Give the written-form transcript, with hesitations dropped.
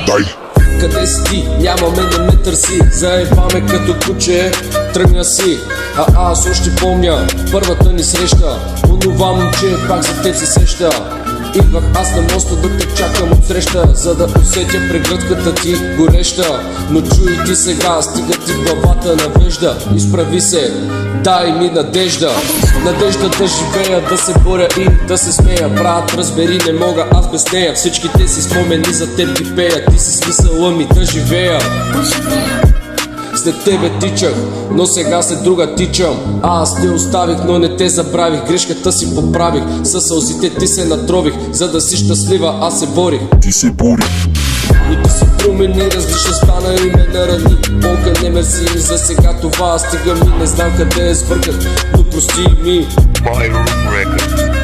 Дай! Къде си ти? Нямаме да ме търси. Заебаме като куче, тръгна си. Аз още помня първата ни среща. Онова момче пак за теб се сеща. Идвах аз на моста да те чакам отсреща, за да усетя прегръдката ти гореща. Но чуй ти сега, стига ти главата навежда. Изправи се, дай ми надежда. Надежда да живея, да се боря и да се смея. Брат, разбери, не мога аз без нея. Всичките си спомени за теб ги пея. Ти си смисъла ми да живея. След тебе тичах, но сега след друга тичам. Аз те оставих, но не те забравих. Грешката си поправих, със сълзите ти се натрових. За да си щастлива, аз се борих. Ти се бори. Но ти си промени, различна стана и ме нарани. Болка не мерси ми за сега това. Стига ми, не знам къде е сбърках, но прости ми. My Room Records.